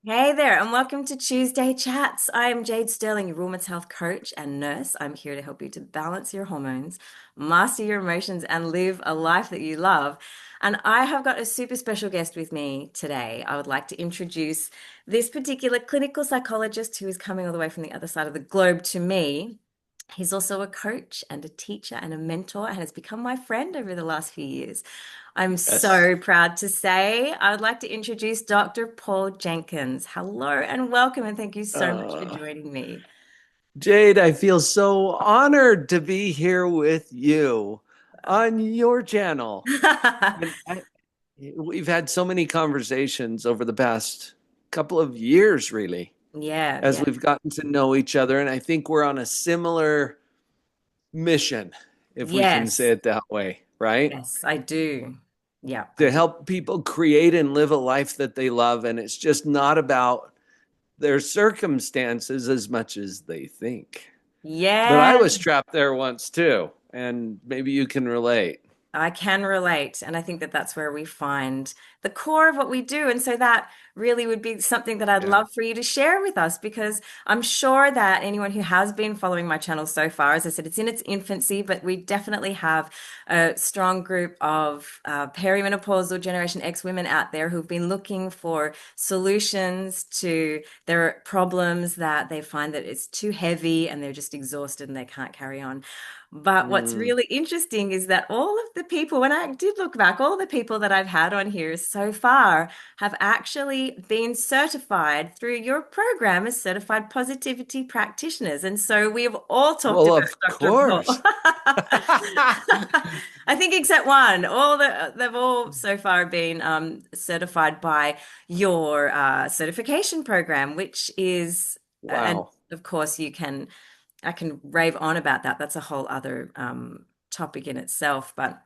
Hey there, and welcome to Tuesday Chats. I am Jade Sterling, your women's health coach and nurse. I'm here to help you to balance your hormones, master your emotions, and live a life that you love. And I have got a super special guest with me today. I would like to introduce this particular clinical psychologist who is coming all the way from the other side of the globe to me. He's also a coach and a teacher and a mentor and has become my friend over the last few years. I'm Yes. so proud to say I would like to introduce Dr. Paul Jenkins. Hello and welcome, and thank you so much for Uh, joining me. Jade, I feel so honored to be here with you on your channel. And we've had so many conversations over the past couple of years, really, Yeah, as yeah. we've gotten to know each other. And I think we're on a similar mission, if we can say Yes, it that way, right? yes, I do. Yeah, I To do. help people create and live a life that they love. And it's just not about their circumstances as much as they think. But I Yeah. was trapped there once too, and maybe you can relate. I can relate. And I think that that's where we find the core of what we do. And so that really would be something that I'd Yeah. love for you to share with us because I'm sure that anyone who has been following my channel so far, as I said, it's in its infancy, but we definitely have a strong group of perimenopausal Generation X women out there who've been looking for solutions to their problems that they find that it's too heavy and they're just exhausted and they can't carry on. But what's Mm. really interesting is that all of the people, when I did look back, all the people that I've had on here so far have actually been certified through your program as certified positivity practitioners. And so we've all talked Well, about of Dr. Paul. course. I think except one. They've all so far been certified by your certification program, which is, and Wow. of course I can rave on about that. That's a whole other topic in itself. But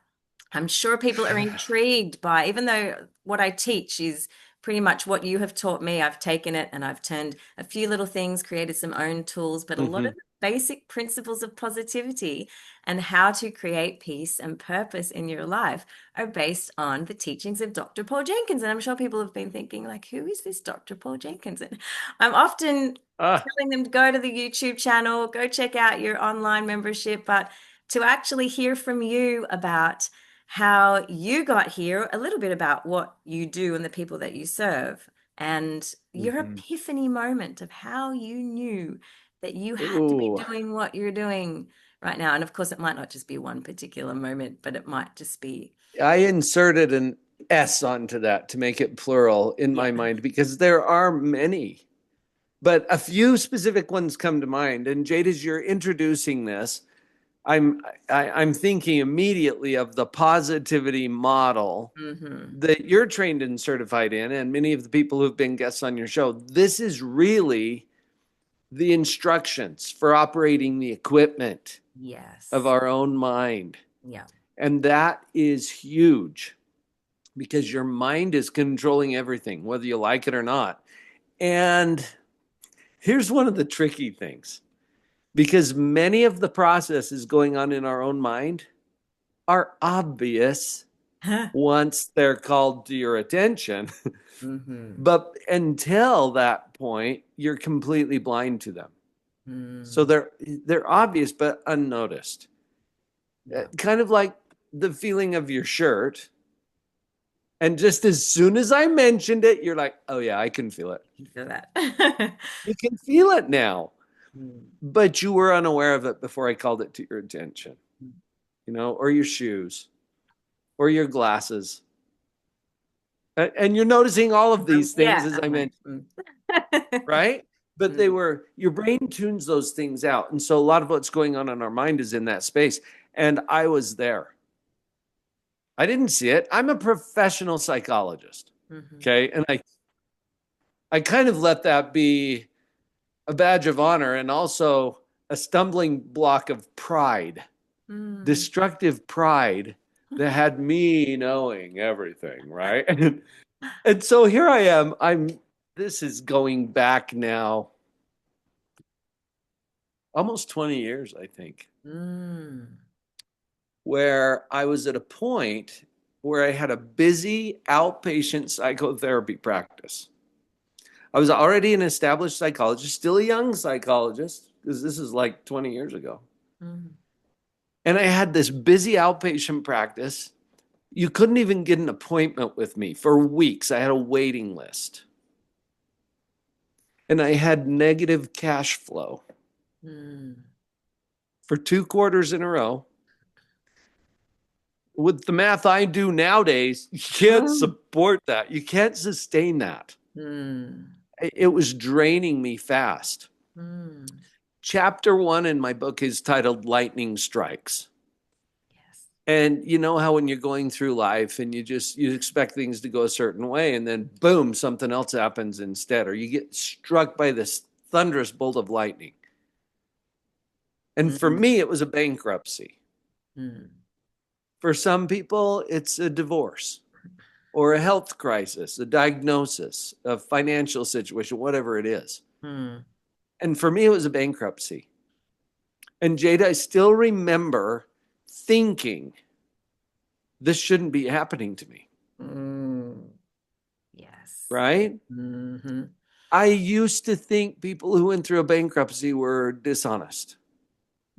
I'm sure people are intrigued by, even though what I teach is pretty much what you have taught me. I've taken it and I've turned a few little things, created some own tools, but a lot of Hmm. the basic principles of positivity and how to create peace and purpose in your life are based on the teachings of Dr. Paul Jenkins. And I'm sure people have been thinking, like, who is this Dr. Paul Jenkins? And I'm often Ah. telling them to go to the YouTube channel, go check out your online membership, but to actually hear from you about how you got here, a little bit about what you do and the people that you serve, and your Hmm. epiphany moment of how you knew that you had to be Ooh. doing what you're doing right now. And of course, it might not just be one particular moment, but it might just be, I inserted an S onto that to make it plural in yeah. my mind because there are many, but a few specific ones come to mind. And Jade, as you're introducing this, I'm I'm thinking immediately of the positivity model Hmm. that you're trained and certified in, and many of the people who've been guests on your show. This is really the instructions for operating the equipment of Yes. our own mind. Yeah. And that is huge because your mind is controlling everything, whether you like it or not. And here's one of the tricky things because many of the processes going on in our own mind are obvious once they're called to your attention. Hmm. But until that point, you're completely blind to them. So Mm. they're obvious but unnoticed. Yeah. Kind of like the feeling of your shirt. And just as soon as I mentioned it, you're like, oh yeah, I can feel it. You feel that. You can feel it now. Mm. But you were unaware of it before I called it to your attention, or your shoes or your glasses. And you're noticing all of these things Yeah, as I I'm like, mentioned, mm. right? But Mm. your brain tunes those things out. And so a lot of what's going on in our mind is in that space. And I was there. I didn't see it. I'm a professional psychologist. Mhm. Okay. And I kind of let that be a badge of honor and also a stumbling block of pride, Mm. destructive pride that had me knowing everything. Right. And so here I am. This is going back now almost 20 years, I think, Mm. where I was at a point where I had a busy outpatient psychotherapy practice. I was already an established psychologist, still a young psychologist, because this is like 20 years ago. Mm. And I had this busy outpatient practice. You couldn't even get an appointment with me for weeks. I had a waiting list. And I had negative cash flow Mm. for 2 quarters in a row. With the math I do nowadays, you can't Mm. support that. You can't sustain that. Mm. It was draining me fast. Mm. Chapter 1 in my book is titled Lightning Strikes. Yes. And you know how when you're going through life and you expect things to go a certain way and then boom, something else happens instead, or you get struck by this thunderous bolt of lightning. And for Mm. me, it was a bankruptcy. Mm. For some people, it's a divorce or a health crisis, a diagnosis, a financial situation, whatever it is. Mm. And for me, it was a bankruptcy. And Jade, I still remember thinking, this shouldn't be happening to me, Mm. Yes. right? Mm-hmm. I used to think people who went through a bankruptcy were dishonest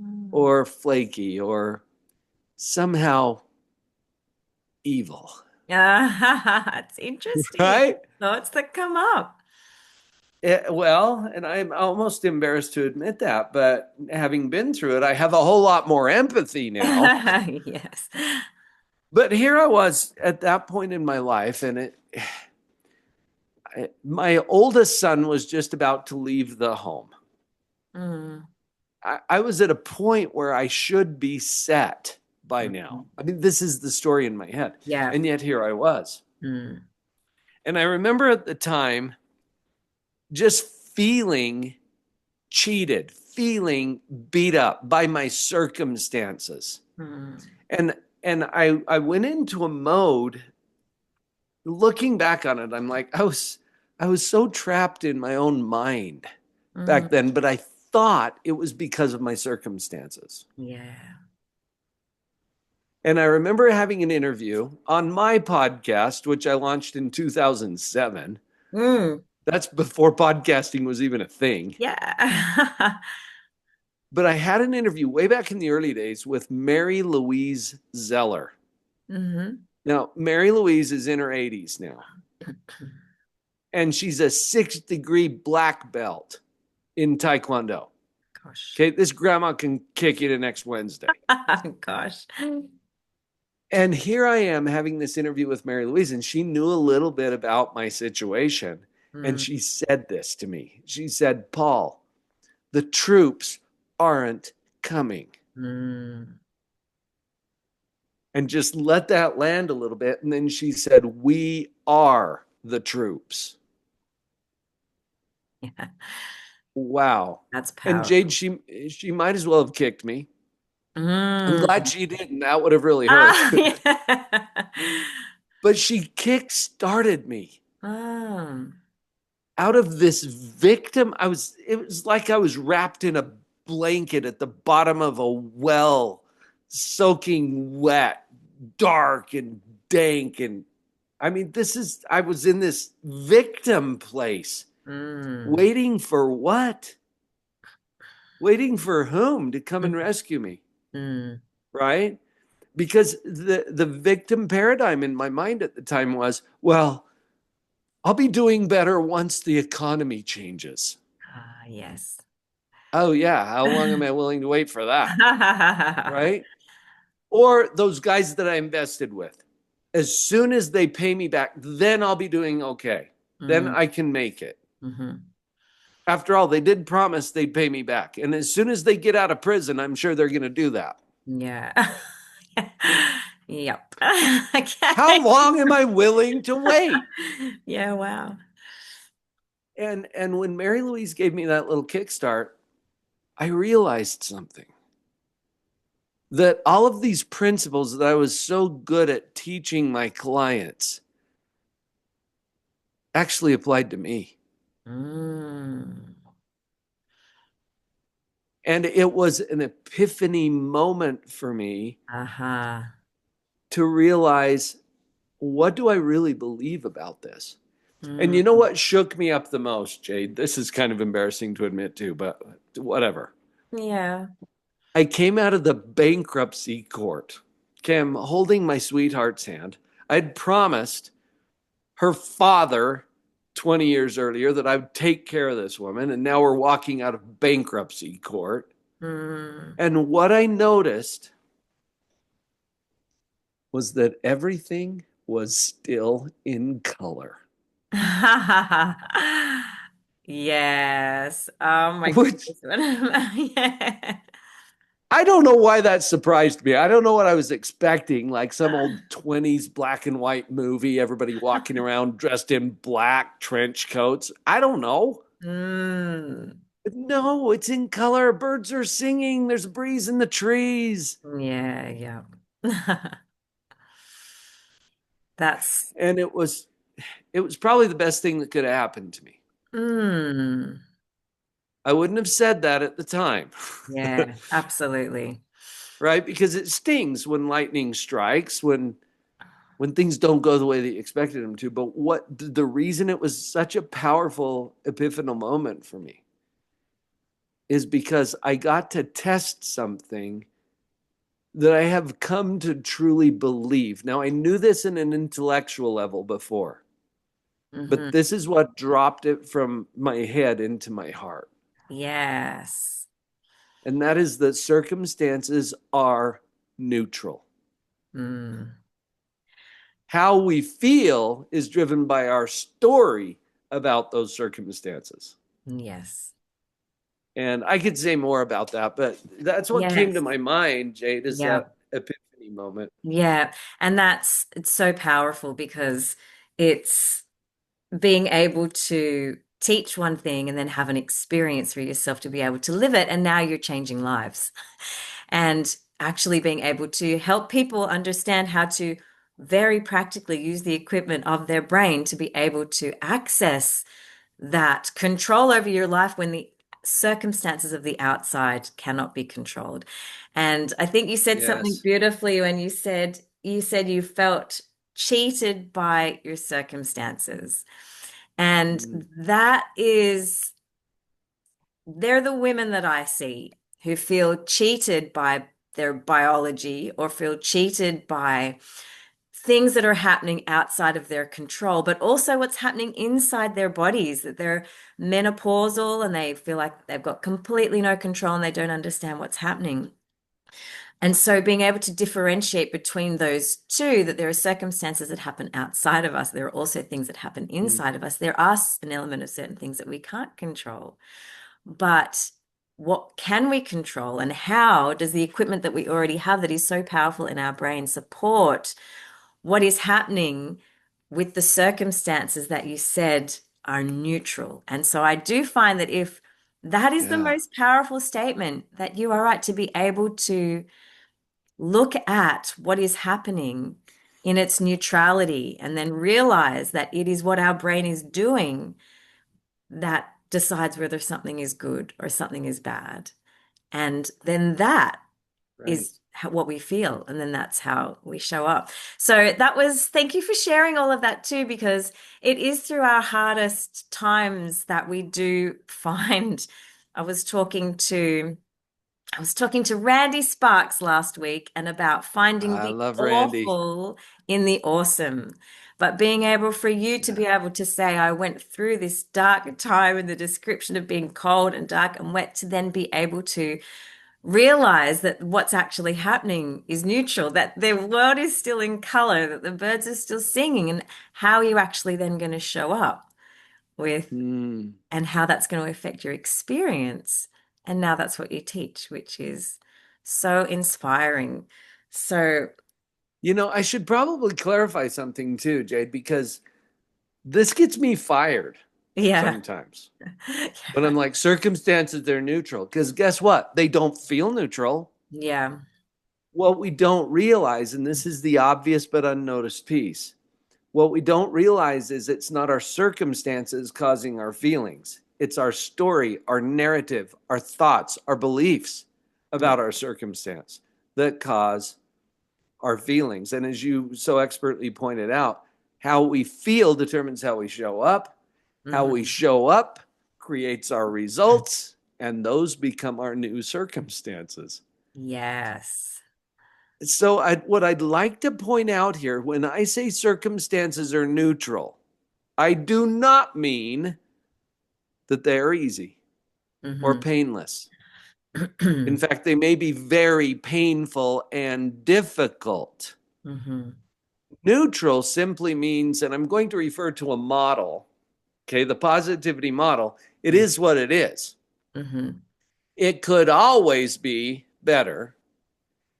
Mm. or flaky or somehow evil, It's interesting. right? Thoughts that come up. Well, and I'm almost embarrassed to admit that, but having been through it, I have a whole lot more empathy now. Yes. But here I was at that point in my life, and my oldest son was just about to leave the home. Mm. I was at a point where I should be set by now. Mhm. I mean, this is the story in my head. Yeah. And yet here I was. Mm. And I remember at the time just feeling cheated, feeling beat up by my circumstances. Mm. And I went into a mode. Looking back on it, I'm like, I was so trapped in my own mind Mm. back then, but I thought it was because of my circumstances. Yeah. And I remember having an interview on my podcast, which I launched in 2007. Mm. That's before podcasting was even a thing. Yeah. But I had an interview way back in the early days with Mary Louise Zeller. Hmm. Now, Mary Louise is in her 80s now, and she's a 6th-degree black belt in Taekwondo. Gosh. Okay, this grandma can kick you to next Wednesday. Gosh. And here I am having this interview with Mary Louise, and she knew a little bit about my situation. And Mm. she said this to me. She said, Paul, the troops aren't coming. Mm. And just let that land a little bit. And then she said, we are the troops. Yeah. Wow. That's And Jade, powerful. she might as well have kicked me. I'm glad Mm. she didn't. That would have really hurt. Ah, yeah. But she kick started me Mm. out of this victim. It was like I was wrapped in a blanket at the bottom of a well, soaking wet, dark and dank. And I mean, I was in this victim place, Mm. waiting for what? Waiting for whom to come and rescue me, Mm. right? Because the victim paradigm in my mind at the time was, well, I'll be doing better once the economy changes. Ah, yes. Oh, yeah. How long am I willing to wait for that? Right. Or those guys that I invested with. As soon as they pay me back, then I'll be doing okay. Then Mm. I can make it. Hmm. After all, they did promise they'd pay me back. And as soon as they get out of prison, I'm sure they're going to do that. Yeah. Yep. How Okay. long am I willing to wait? Yeah, wow. And when Mary Louise gave me that little kickstart, I realized something. That all of these principles that I was so good at teaching my clients actually applied to me. Mm. And it was an epiphany moment for me Uh-huh. to realize, what do I really believe about this? And you know Mm. what shook me up the most, Jade? This is kind of embarrassing to admit to, but whatever. Yeah. I came out of the bankruptcy court. Okay, I'm holding my sweetheart's hand. I'd promised her father 20 years earlier that I would take care of this woman, and now we're walking out of bankruptcy court. Mm. And what I noticed was that everything was still in color, Yes. Oh my which goodness. Yeah. I don't know why that surprised me. I don't know what I was expecting, like some old 20s black and white movie, everybody walking around dressed in black trench coats. I don't know. Mm. But no, it's in color. Birds are singing. There's a breeze in the trees. Yeah, yeah. That's And it was probably the best thing that could have happened to me. mm. I wouldn't have said that at the time. Yeah, absolutely. Right? Because it stings when lightning strikes, when things don't go the way that you expected them to. But what the reason it was such a powerful epiphanal moment for me is because I got to test something that I have come to truly believe. Now, I knew this in an intellectual level before, Hmm. but this is what dropped it from my head into my heart. Yes. And that is that circumstances are neutral. Mm. How we feel is driven by our story about those circumstances. Yes. And I could say more about that, but that's what came to Yes. my mind, Jade, is Yeah. that epiphany moment. Yeah. And it's so powerful because it's being able to teach one thing and then have an experience for yourself to be able to live it. And now you're changing lives and actually being able to help people understand how to very practically use the equipment of their brain to be able to access that control over your life when the circumstances of the outside cannot be controlled. And I think you said something Yes. beautifully when you said you felt cheated by your circumstances. And Mm, that is, they're the women that I see who feel cheated by their biology or feel cheated by things that are happening outside of their control, but also what's happening inside their bodies, that they're menopausal and they feel like they've got completely no control and they don't understand what's happening. And so being able to differentiate between those two, that there are circumstances that happen outside of us, there are also things that happen mm, inside of us. There are an element of certain things that we can't control. But what can we control, and how does the equipment that we already have that is so powerful in our brain support what is happening with the circumstances that you said are neutral? And so I do find that if that is the yeah. most powerful statement, that you are right to be able to look at what is happening in its neutrality and then realize that it is what our brain is doing that decides whether something is good or something is bad. And then that Right. is what we feel. And then that's how we show up. So thank you for sharing all of that too, because it is through our hardest times that we do find. I was talking to I was talking to Randy Sparks last week and about finding I the love Randy. awful in the awesome. But being able for you to Yeah. be able to say, I went through this dark time in the description of being cold and dark and wet, to then be able to realize that what's actually happening is neutral, that the world is still in color, that the birds are still singing, and how are you actually then going to show up with Mm. and how that's going to affect your experience. And now that's what you teach, which is so inspiring. So, I should probably clarify something too, Jade, because this gets me fired yeah. sometimes. But I'm like, circumstances, they're neutral. Because guess what? They don't feel neutral. Yeah. What we don't realize, and this is the obvious but unnoticed piece, what we don't realize is it's not our circumstances causing our feelings. It's our story, our narrative, our thoughts, our beliefs Yeah. about our circumstance that cause our feelings. And as you so expertly pointed out, How we feel determines how we show up. How we Hmm. show up creates our results, and those become our new circumstances. Yes. So, what I'd like to point out here, when I say circumstances are neutral, I do not mean that they are easy or Hmm. painless. In fact, they may be very painful and difficult. Hmm. Neutral simply means, and I'm going to refer to a model, okay, the positivity model. It is what it is. Hmm. It could always be better,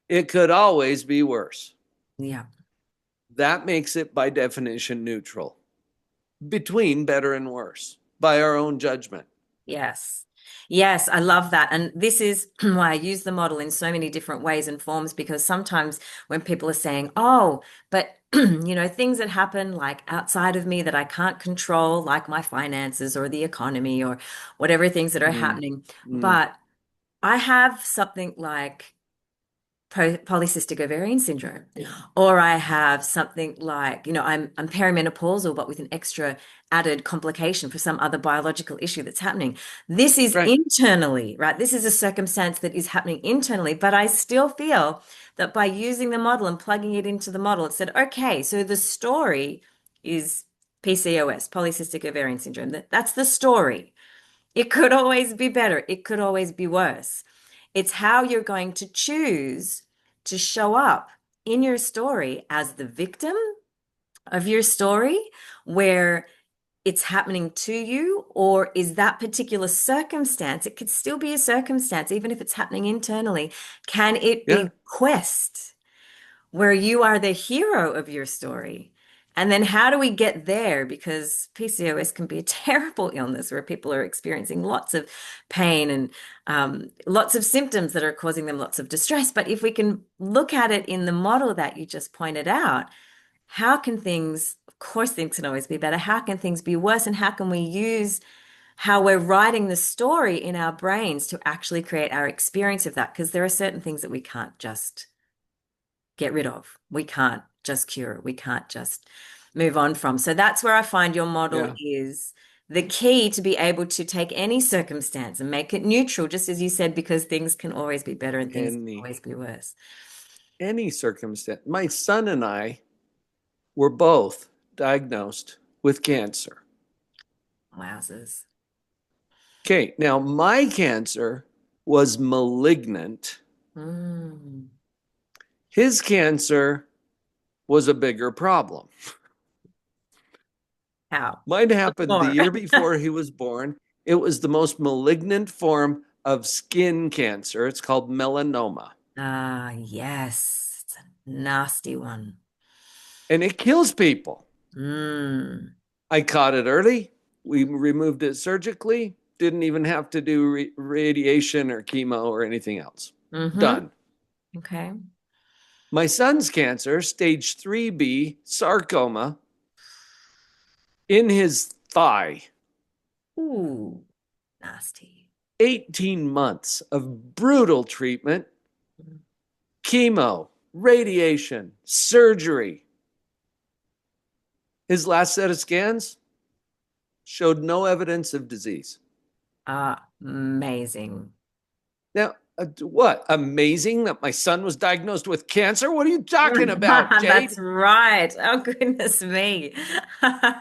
it could always be worse. Yeah. That makes it, by definition, neutral between better and worse by our own judgment. Yes. Yes, I love that. And this is why I use the model in so many different ways and forms, because sometimes when people are saying, oh, but things that happen like outside of me that I can't control, like my finances or the economy or whatever things that are Mm, happening. mm, But I have something like polycystic ovarian syndrome, or I have something like, I'm perimenopausal, but with an extra added complication for some other biological issue that's happening. This is right. internally, right? This is a circumstance that is happening internally, but I still feel that by using the model and plugging it into the model, it said, okay, so the story is PCOS, polycystic ovarian syndrome. That's the story. It could always be better. It could always be worse. It's how you're going to choose to show up in your story as the victim of your story, where it's happening to you, or is that particular circumstance, it could still be a circumstance, even if it's happening internally. Can it be Yeah. the quest where you are the hero of your story? And then how do we get there? Because PCOS can be a terrible illness where people are experiencing lots of pain and lots of symptoms that are causing them lots of distress. But if we can look at it in the model that you just pointed out, how can things, of course, things can always be better. How can things be worse? And how can we use how we're writing the story in our brains to actually create our experience of that? Because there are certain things that we can't just get rid of. We can't just cure. We can't just move on from. So that's where I find your model Yeah. is the key to be able to take any circumstance and make it neutral, just as you said, because things can always be better and things can Any always be worse. any circumstance. My son and I were both diagnosed with cancer. Wowzers. Okay, now my cancer was malignant. Mm. His cancer was a bigger problem. How? Mine happened the More. year before he was born. It was the most malignant form of skin cancer. It's called melanoma, Ah, yes. It's a nasty one. and it kills people. Mm. I caught it early. We removed it surgically. Didn't even have to do radiation or chemo or anything else. Mm-hmm. Done. Okay. My son's cancer, stage 3B sarcoma in his thigh, Ooh, nasty. 18 months of brutal treatment, chemo, radiation, surgery. His last set of scans showed no evidence of disease. Amazing. Now, what? Amazing that my son was diagnosed with cancer? What are you talking about, That's Jade? right. Oh, goodness me.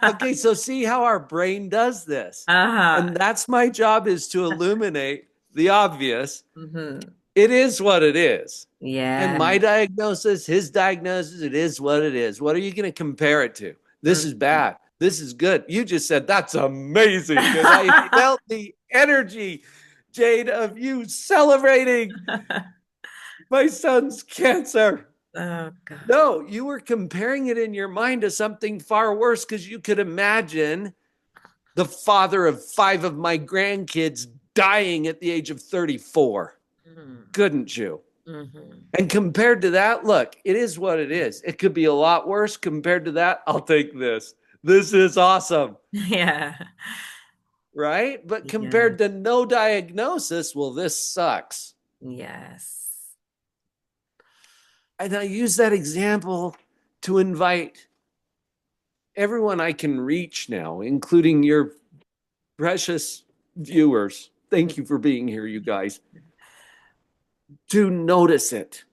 Okay, so see how our brain does this. Uh-huh. And that's my job, is to illuminate the obvious. Hmm. It is what it is. And Yeah. my diagnosis, his diagnosis, it is what it is. What are you going to compare it to? This is Mhm. bad. This is good. You just said that's amazing. And I felt the energy, Jade, of you celebrating my son's cancer. Oh, God. No, you were comparing it in your mind to something far worse, because you could imagine the father of 5 of my grandkids dying at the age of 34. Mm. Couldn't you? Hmm. And compared to that, look, it is what it is. It could be a lot worse. Compared to that, I'll take this. This is awesome, Yeah. right? But Yeah. compared to no diagnosis, well, this sucks. Yes. And I use that example to invite everyone I can reach now, including your precious viewers. Thank you for being here, you guys. To notice it.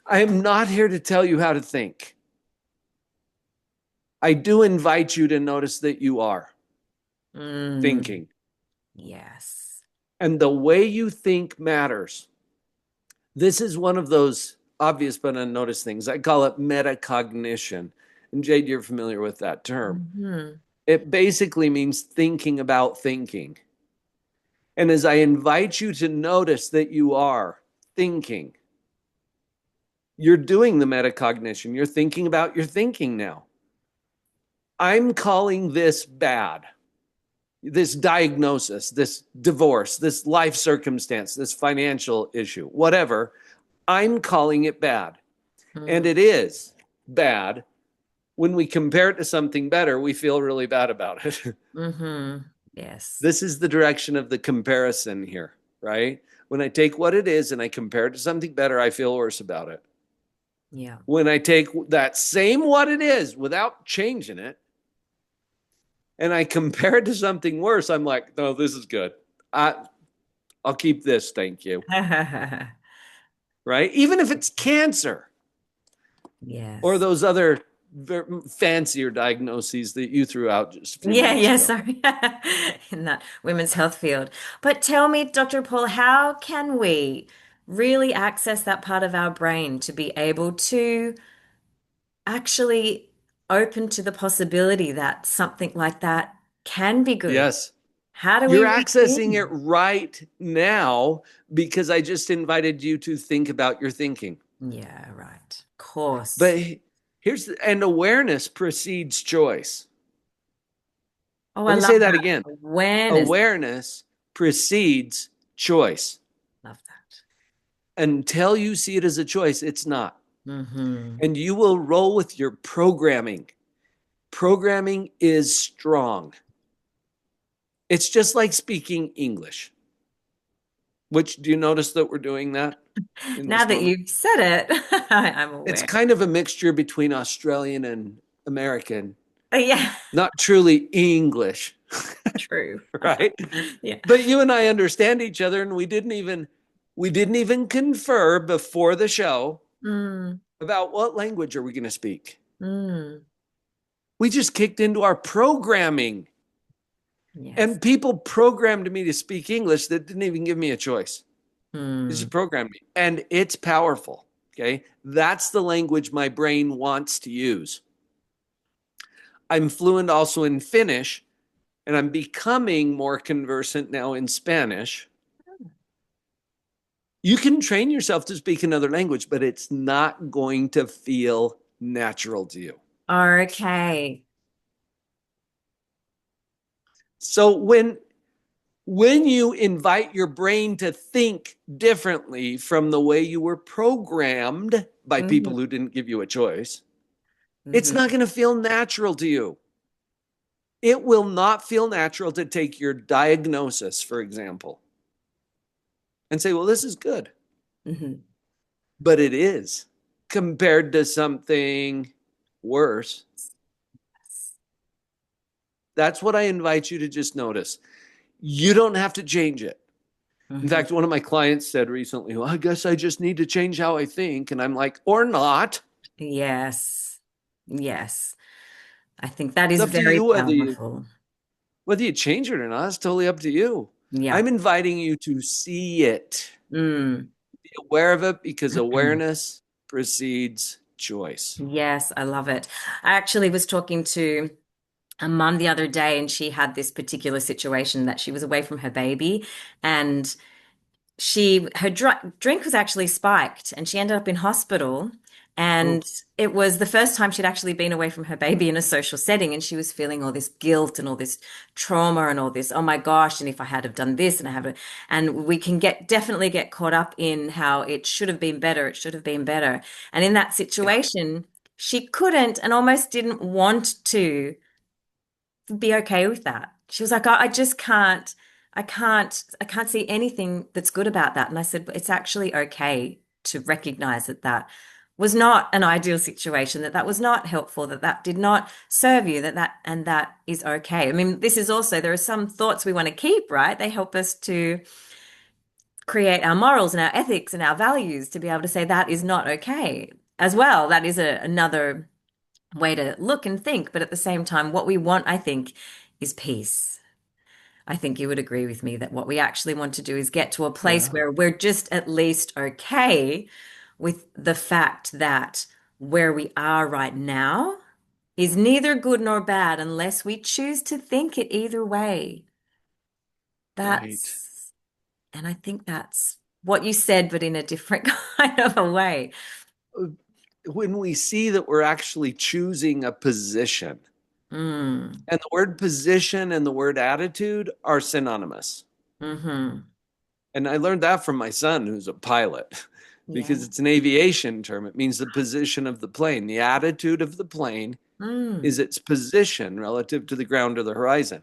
I am not here to tell you how to think. I do invite you to notice that you are Mm, thinking. yes. And the way you think matters. This is one of those obvious but unnoticed things. I call it metacognition. And Jade, you're familiar with that term. Hmm. It basically means thinking about thinking. And as I invite you to notice that you are thinking, you're doing the metacognition. You're thinking about your thinking now. I'm calling this bad. This diagnosis, this divorce, this life circumstance, this financial issue, whatever, I'm calling it bad. And Mm, it is bad. When we compare it to something better, we feel really bad about it. hmm. Yes. This is the direction of the comparison here, right? When I take what it is and I compare it to something better, I feel worse about it. Yeah. When I take that same what it is without changing it and I compare it to something worse, I'm like, no, this is good. I, I'll keep this, thank you. Right? Even if it's cancer or Yes. those other fancier diagnoses that you threw out just a few Yeah, minutes yeah, ago. sorry. In that women's health field. But tell me, Dr. Paul, how can we really access that part of our brain to be able to actually open to the possibility that something like that can be good? Yes. How do we You're reach accessing it in? right now because I just invited you to think about your thinking. Yeah, right. Of course. But here's and awareness precedes choice. Oh, I Let me love say that that. again. Awareness. Awareness precedes choice. Love that. Until you see it as a choice, it's not. Mm-hmm. And you will roll with your programming. Programming is strong. It's just like speaking English, which do you notice that we're doing that in Now this that moment? you've said it, I'm It's aware. kind of a mixture between Australian and American, Yeah, not truly English, true. right? Yeah. But you and I understand each other, and we didn't even confer before the show Mm, about what language are we going to speak. mm, We just kicked into our programming, yes. and people programmed me to speak English that didn't even give me a choice. They Mm, just programmed me, and it's powerful. Okay, that's the language my brain wants to use. I'm fluent also in Finnish, and I'm becoming more conversant now in Spanish. You can train yourself to speak another language, but it's not going to feel natural to you. okay. So when you invite your brain to think differently from the way you were programmed by Hmm. people who didn't give you a choice, it's Hmm. not going to feel natural to you. It will not feel natural to take your diagnosis, for example, and say, well, this is good. Hmm. But it is compared to something worse. That's what I invite you to just notice. You don't have to change it. In Hmm. fact, one of my clients said recently, well, I guess I just need to change how I think. And I'm like, or not. Yes. Yes. I think that It's is up to very you powerful. whether you change it or not. It's totally up to you. Yeah. I'm inviting you to see it, Mm. be aware of it because awareness precedes choice. Yes, I love it. I actually was talking to a mum the other day, and she had this particular situation that she was away from her baby, and her drink was actually spiked, and she ended up in hospital. Oh, And it was the first time she'd actually been away from her baby in a social setting, and she was feeling all this guilt and all this trauma and all this, oh my gosh, and if I had have done this and I have, and we can definitely get caught up in how it should have been better, it should have been better. And in that yeah. situation, she couldn't and almost didn't want to be okay with that. She was like, I just can't, I can't see anything that's good about that. And I said, "But it's actually okay to recognize that that was not an ideal situation, that was not helpful, that did not serve you, that is okay. I mean, this is also, there are some thoughts we want to keep, right? They help us to create our morals and our ethics and our values to be able to say that is not okay as well. That is another way to look and think. But at the same time, what we want, I think, is peace. I think you would agree with me that what we actually want to do is get to a place Yeah. where we're just at least okay with the fact that where we are right now is neither good nor bad unless we choose to think it either way. Right. That's, and I think that's what you said, but in a different kind of a way. When we see that we're actually choosing a position, Mm, and the word position and the word attitude are synonymous. mm-hmm. And I learned that from my son, who's a pilot, because Yeah. it's an aviation term. It means the position of the plane. The attitude of the plane is Mm, its position relative to the ground or the horizon.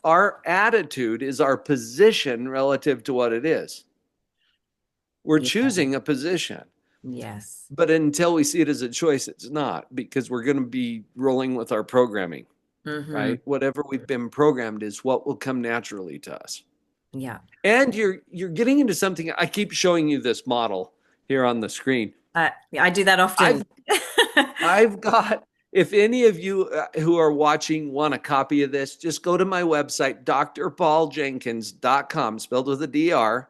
Our attitude is our position relative to what it is. We're yeah. choosing a position. Yes. But until we see it as a choice, it's not, because we're going to be rolling with our programming, Mm-hmm. right? Whatever we've been programmed is what will come naturally to us. Yeah. And you're getting into something. I keep showing you this model here on the screen. I do that often. I've I've got, if any of you who are watching want a copy of this, just go to my website, drpauljenkins.com, spelled with a DR,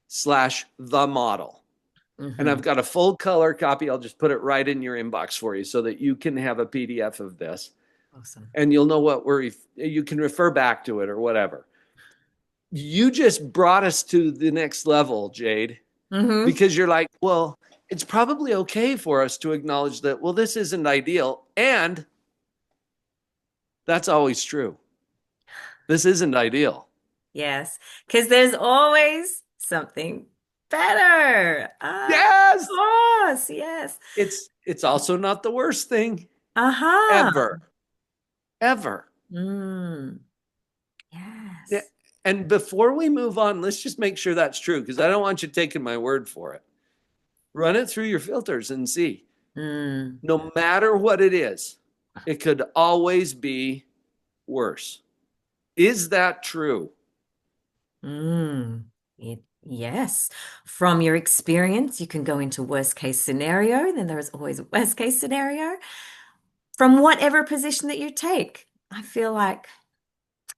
/ the model. And Mm-hmm. I've got a full color copy. I'll just put it right in your inbox for you so that you can have a PDF of this Awesome. and you'll know what you can refer back to it or whatever. You just brought us to the next level, Jade, Mm-hmm. because you're like, well, it's probably okay for us to acknowledge that, well, this isn't ideal. And that's always true. This isn't ideal. Yes. Because there's always something better. Of Yes. course. Yes. It's also not the worst thing Uh-huh. ever, ever. Mm. Yeah. Yes. And before we move on, let's just make sure that's true, because I don't want you taking my word for it. Run it through your filters and see. Mm. No matter what it is, it could always be worse. Is that true? Mm. Yes. From your experience, you can go into worst case scenario, then there is always a worst case scenario. From whatever position that you take. I feel like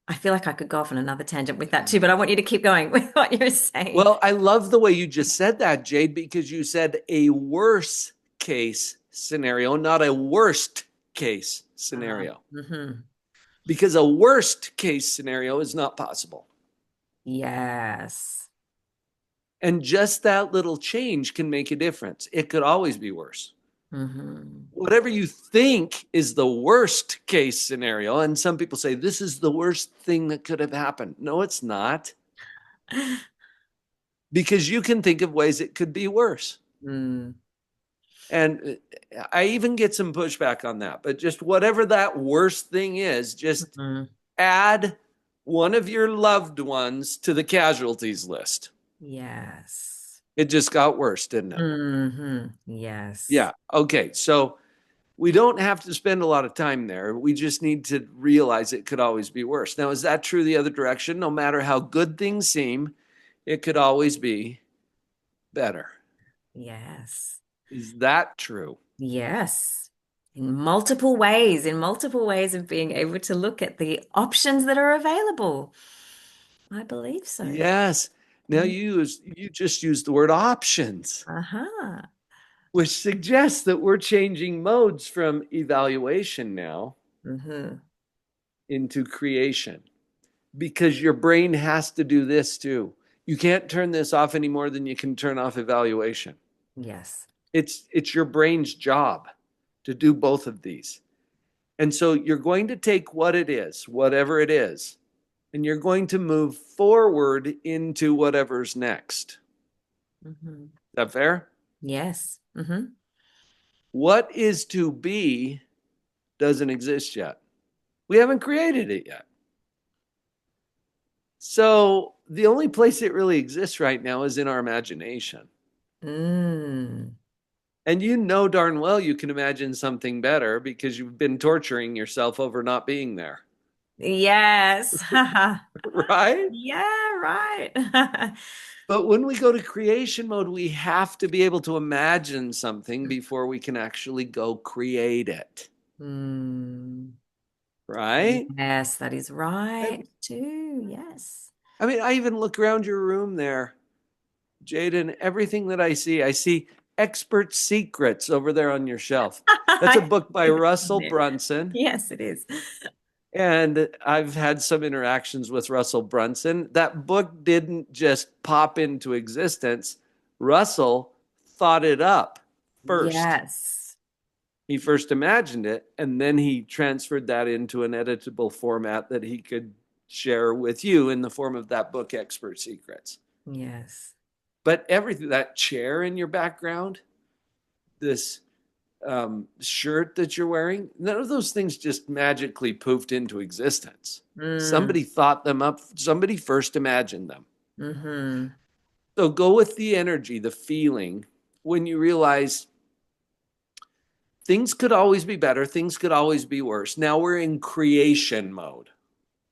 I could go off on another tangent with that too, but I want you to keep going with what you're saying. Well, I love the way you just said that, Jade, because you said a worse case scenario, not a worst case scenario. Mm-hmm. Because a worst case scenario is not possible. Yes. And just that little change can make a difference. It could always be worse. Mm-hmm. Whatever you think is the worst case scenario, and some people say this is the worst thing that could have happened. No, it's not, because you can think of ways it could be worse. Mm. And I even get some pushback on that. But just whatever that worst thing is, just Mm-hmm. add one of your loved ones to the casualties list. Yes. It just got worse, didn't it? Mm-hmm. Yes. Yeah. Okay. So we don't have to spend a lot of time there. We just need to realize it could always be worse. Now, is that true the other direction? No matter how good things seem, it could always be better. Yes. Is that true? Yes. In multiple ways of being able to look at the options that are available. I believe so. Yes. Now Mm. you just used the word options, Uh-huh. which suggests that we're changing modes from evaluation now Mm-hmm. into creation, because your brain has to do this too. You can't turn this off any more than you can turn off evaluation. Yes. It's your brain's job to do both of these. And so you're going to take what it is, whatever it is, and you're going to move forward into whatever's next. Mm-hmm. Is that fair? Yes. Mm-hmm. What is to be doesn't exist yet. We haven't created it yet. So the only place it really exists right now is in our imagination. Mm. And you know darn well you can imagine something better because you've been torturing yourself over not being there. Yes. Right? Yeah, right. But when we go to creation mode, we have to be able to imagine something before we can actually go create it. Hmm. Right? Yes, that is I right too. Yes. I mean, I even look around your room there, Jade, and everything that I see expert secrets over there on your shelf. That's a I book by see what's in Russell there. Brunson. Yes, it is. And I've had some interactions with Russell Brunson. That book didn't just pop into existence. Russell thought it up first. Yes. He first imagined it, and then he transferred that into an editable format that he could share with you in the form of that book, Expert Secrets. Yes. But everything, that chair in your background, this shirt that you're wearing, none of those things just magically poofed into existence. Mm. Somebody thought them up, somebody first imagined them. Mm-hmm. So go with the energy, the feeling when you realize things could always be better, things could always be worse. Now we're in creation mode.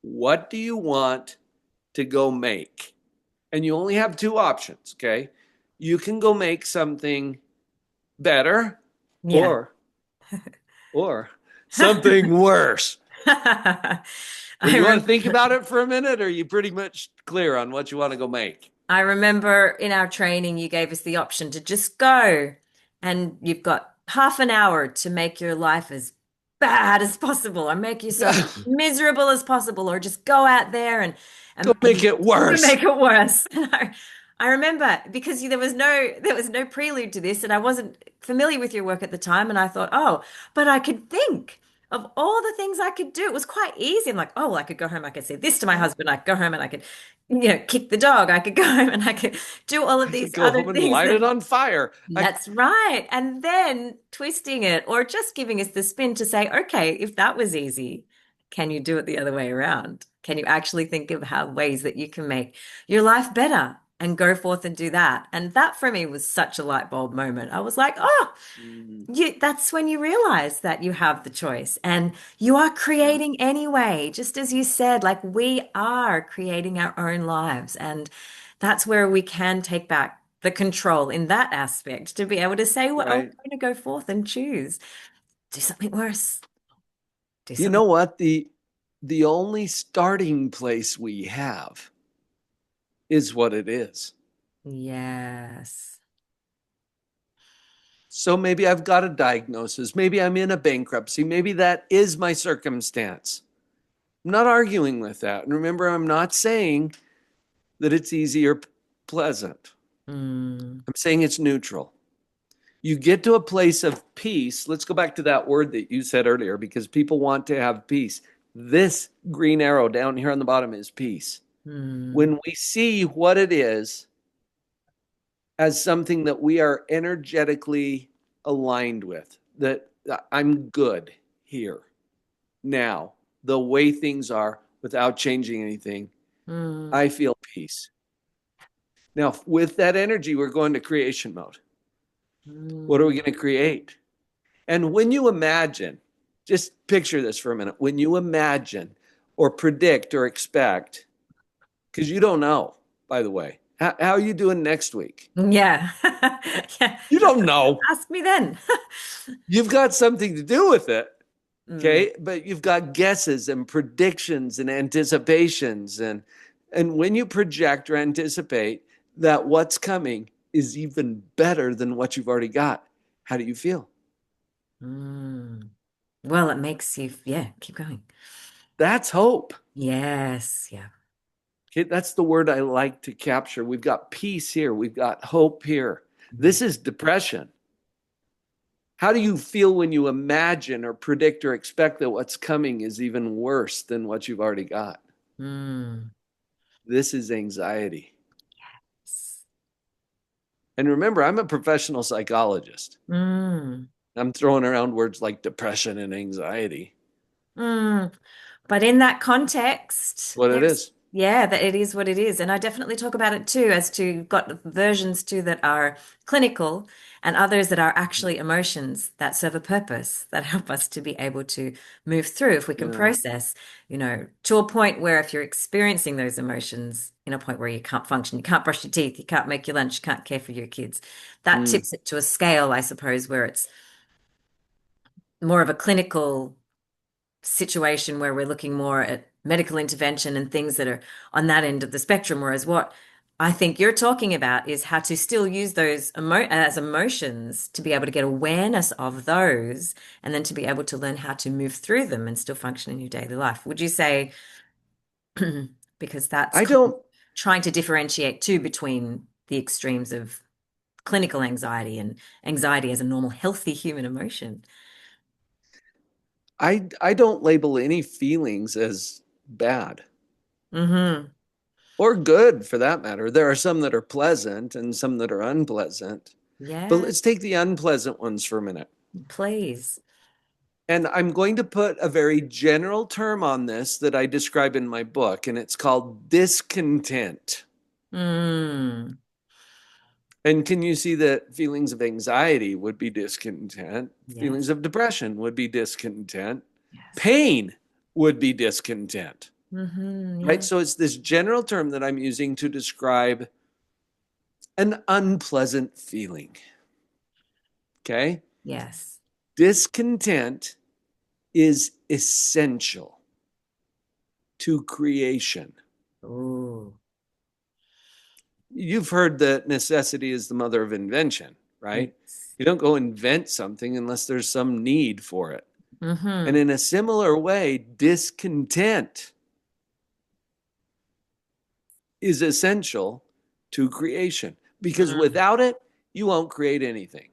What do you want to go make? And you only have two options, okay? You can go make something better Yeah. or something worse. I But you want to remember think about it for a minute, or are you pretty much clear on what you want to go make? I remember in our training you gave us the option to just go and you've got half an hour to make your life as bad as possible or make yourself as miserable as possible or just go out there Go make and it worse. make it worse. And I remember because there was no prelude to this and I wasn't familiar with your work at the time and I thought, "Oh, but I could think of all the things I could do." It was quite easy. I'm like, "Oh, well, I could go home, I could say this to my husband, I could go home and I could kick the dog. I could go home and I could do all of I could these go other home and things light it that on fire. that's right. And then twisting it or just giving us the spin to say, okay, if that was easy, can you do it the other way around? Can you actually think of how ways that you can make your life better and go forth and do that? And that for me was such a light bulb moment. I was like, oh, Mm, that's when you realize that you have the choice and you are yeah, creating anyway. Just as you said, like we are creating our own lives. And that's where we can take back the control in that aspect to be able to say, well, I'm right. going to go forth and choose, do something worse, do You something. know what? The only starting place we have is what it is. Yes. So maybe I've got a diagnosis. Maybe I'm in a bankruptcy. Maybe that is my circumstance. I'm not arguing with that. And remember, I'm not saying that it's easy or pleasant. Mm, I'm saying it's neutral. You get to a place of peace. Let's go back to that word that you said earlier because people want to have peace. This green arrow down here on the bottom is peace. mm, When we see what it is as something that we are energetically aligned with, that I'm good here now, the way things are without changing anything, mm, I feel peace. Now, with that energy, we're going to creation mode. What are mm. we going to create? And when you imagine, just picture this for a minute. When you imagine or predict or expect, because you don't know, by the way, how are you doing next week? Yeah. Yeah. You don't know. Ask me then. You've got something to do with it. Mm, Okay. But you've got guesses and predictions and anticipations. And when you project or anticipate that what's coming is even better than what you've already got, how do you feel? mm. Well, it makes you, yeah, keep going. That's hope. Yes, yeah. Okay, that's the word I like to capture. We've got peace here, we've got hope here. Mm, This is depression. How do you feel when you imagine or predict or expect that what's coming is even worse than what you've already got? mm, This is anxiety. And remember, I'm a professional psychologist. mm, I'm throwing around words like depression and anxiety. mm. But in that context, What it is. Yeah, that it is what it is. And I definitely talk about it too, as to got versions too that are clinical and others that are actually emotions that serve a purpose that help us to be able to move through if we can Yeah. process, to a point where if you're experiencing those emotions in a point where you can't function, you can't brush your teeth, you can't make your lunch, you can't care for your kids, that Mm. tips it to a scale, I suppose, where it's more of a clinical situation where we're looking more at medical intervention and things that are on that end of the spectrum. Whereas what I think you're talking about is how to still use those as emotions to be able to get awareness of those and then to be able to learn how to move through them and still function in your daily life. Would you say, because that's I kind of don't trying to differentiate too between the extremes of clinical anxiety and anxiety as a normal, healthy human emotion? I don't label any feelings as bad Mm-hmm. or good for that matter. There are some that are pleasant and some that are unpleasant. But Yeah, let's take the unpleasant ones for a minute. please. And I'm going to put a very general term on this that I describe in my book, and it's called discontent. Mm. And can you see that feelings of anxiety would be discontent? Feelings Yes. of depression would be discontent. Yes. Pain would be discontent, right? Yeah. So it's this general term that I'm using to describe an unpleasant feeling. Okay. Yes. Discontent is essential to creation. Ooh. You've heard that necessity is the mother of invention, right? Yes. You don't go invent something unless there's some need for it. And Mm-hmm. in a similar way, discontent is essential to creation because Mm. without it, you won't create anything.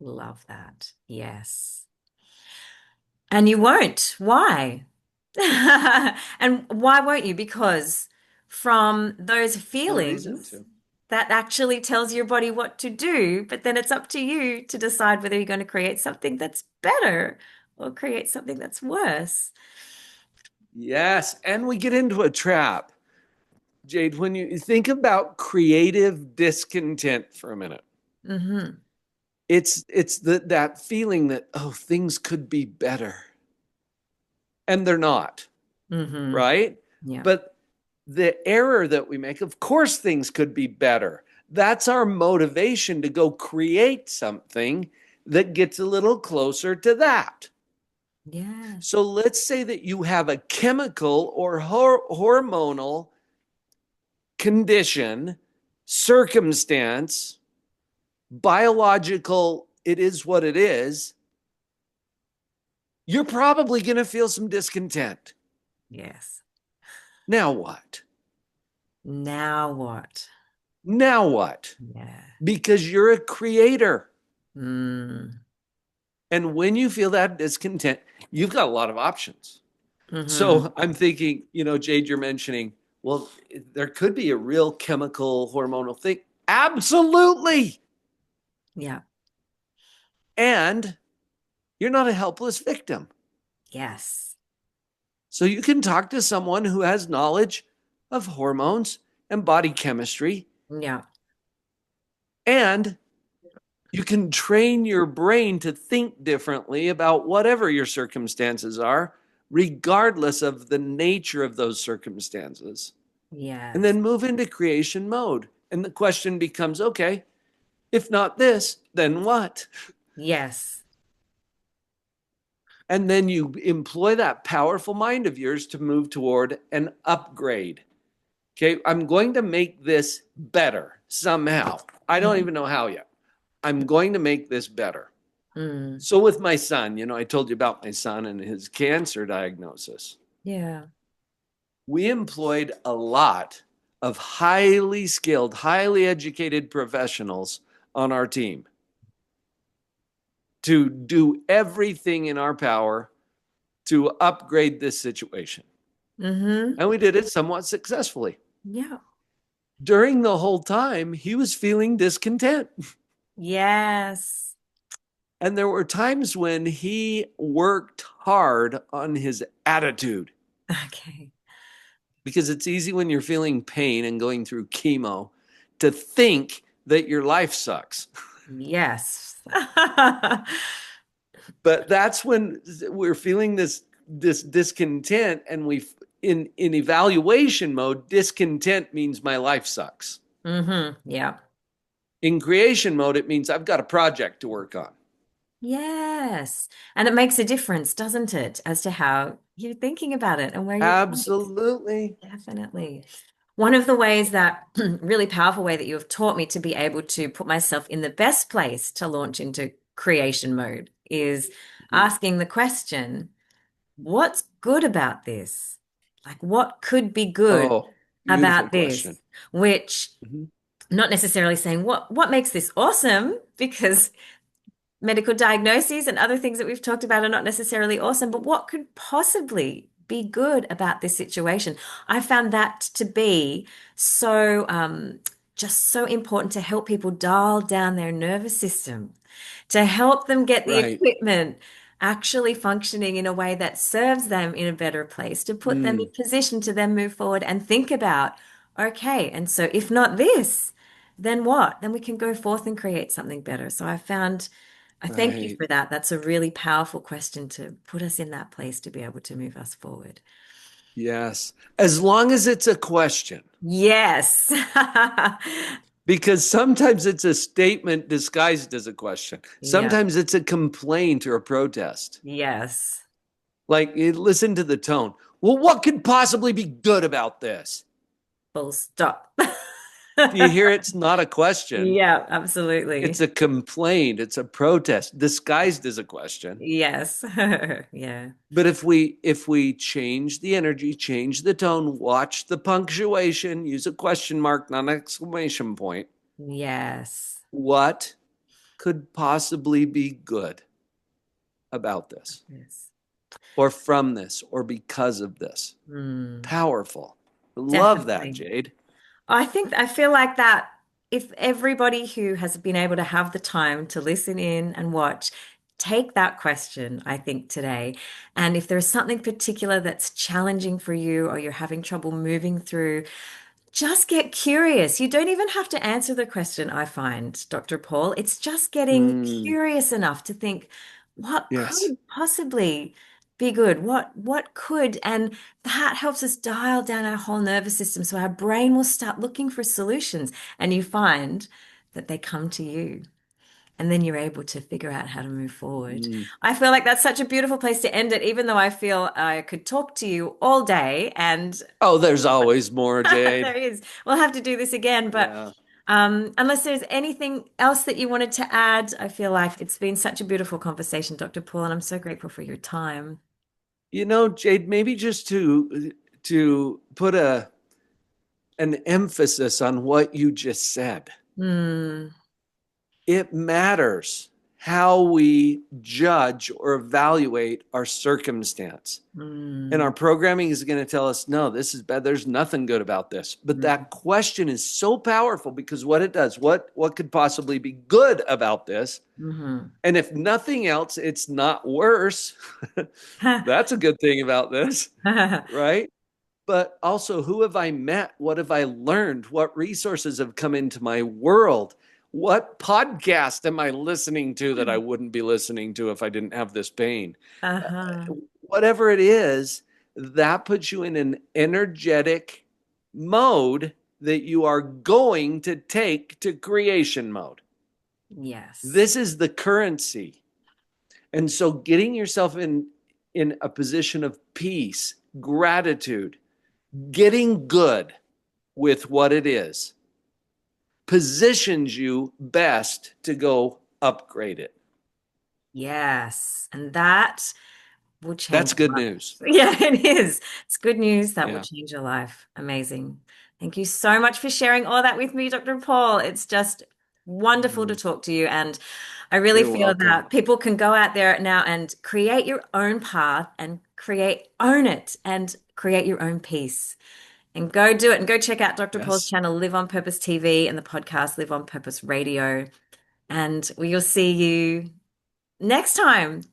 Love that. Yes. And you won't. Why? And why won't you? Because from those No reason feelings, to. that actually tells your body what to do, but then it's up to you to decide whether you're going to create something that's better or create something that's worse. Yes. And we get into a trap, Jade, when you think about creative discontent for a minute. Mm-hmm. It's that feeling that, oh, things could be better. And they're not, Mm-hmm. right? Yeah. But the error that we make, of course, things could be better. That's our motivation to go create something that gets a little closer to that. Yes. So let's say that you have a chemical or hormonal condition, circumstance, biological, it is what it is. You're probably going to feel some discontent. Yes. Now what? Now what? Now what? Yeah. Because you're a creator. Mm. And when you feel that discontent, you've got a lot of options. Mm-hmm. So I'm thinking, Jade, you're mentioning, well, there could be a real chemical hormonal thing. Absolutely. Yeah. And you're not a helpless victim. Yes. So you can talk to someone who has knowledge of hormones and body chemistry, Yeah. and you can train your brain to think differently about whatever your circumstances are, regardless of the nature of those circumstances, and Yes. then move into creation mode. And the question becomes, okay, if not this, then what? Yes. And then you employ that powerful mind of yours to move toward an upgrade. Okay, I'm going to make this better somehow. I don't Mm. even know how yet. I'm going to make this better. Mm. So, with my son, I told you about my son and his cancer diagnosis. Yeah. We employed a lot of highly skilled, highly educated professionals on our team to do everything in our power to upgrade this situation. Mm-hmm. And we did it somewhat successfully. Yeah. During the whole time, he was feeling discontent. Yes. And there were times when he worked hard on his attitude. Okay. because it's easy when you're feeling pain and going through chemo to think that your life sucks. Yes. But that's when we're feeling this discontent, and we in evaluation mode, discontent means my life sucks. Yeah. In creation mode, it means I've got a project to work on. Yes. And it makes a difference, doesn't it, as to how you're thinking about it and where you're going. Absolutely. Definitely. One of the ways that really powerful way that you have taught me to be able to put myself in the best place to launch into creation mode is asking the question, what's good about this? Like, what could be good Oh, beautiful about question. this? Which Mhm. not necessarily saying what makes this awesome, because medical diagnoses and other things that we've talked about are not necessarily awesome, but what could possibly be good about this situation? I found that to be so just so important to help people dial down their nervous system, to help them get the Right. equipment actually functioning in a way that serves them in a better place, to put them in Mm, position to then move forward and think about, okay, and so if not this, then what? Then we can go forth and create something better. So I thank you right. for that. That's a really powerful question to put us in that place to be able to move us forward. Yes. As long as it's a question, Yes. because sometimes it's a statement disguised as a question. Yeah. Sometimes it's a complaint or a protest. Yes. Like, listen to the tone. Well, what could possibly be good about this? Full stop. Do you hear it's not a question? Yeah, It's absolutely. a complaint. It's a protest disguised as a question. Yes. Yeah. But if we change the energy, change the tone, watch the punctuation, use a question mark, not an exclamation point, Yes. what could possibly be good about this, Yes. or from this, or because of this? Mm, Powerful. Love that, definitely. Jade. I feel like that if everybody who has been able to have the time to listen in and watch, take that question, I think, today. And if there's something particular that's challenging for you or you're having trouble moving through, just get curious. You don't even have to answer the question, I find, Dr. Paul. It's just getting Mm, curious enough to think, what yes. could possibly be good? What could? And that helps us dial down our whole nervous system so our brain will start looking for solutions. And you find that they come to you. And then you're able to figure out how to move forward. Mm. I feel like that's such a beautiful place to end it, even though I feel I could talk to you all day and Oh, there's always more, there Jade. is. We'll have to do this again, but Yeah. unless there's anything else that you wanted to add, I feel like it's been such a beautiful conversation, Dr. Paul, and I'm so grateful for your time. Jade, maybe just to put a an emphasis on what you just said. Hmm. It matters how we judge or evaluate our circumstance. And Hmm. our programming is going to tell us, no, this is bad. There's nothing good about this. But Hmm. that question is so powerful because what it does, what could possibly be good about this? Hmm. And if nothing else, it's not worse. That's a good thing about this, right? But also, who have I met? What have I learned? What resources have come into my world? What podcast am I listening to that I wouldn't be listening to if I didn't have this pain? Uh-huh. Whatever it is, that puts you in an energetic mode that you are going to take to creation mode. Yes. This is the currency. And so getting yourself in a position of peace, gratitude, getting good with what it is positions you best to go upgrade it. Yes. And that will change That's your good life. news. Yeah, it is. It's good news that will Yeah, change your life. Amazing. Thank you so much for sharing all that with me, Dr. Paul. It's just wonderful to talk to you. And I really you're feel welcome. that people can go out there now and create your own path and own it and create your own peace. And go do it and go check out Dr. Paul's Yes. channel, Live on Purpose TV, and the podcast, Live on Purpose Radio. And we'll see you next time.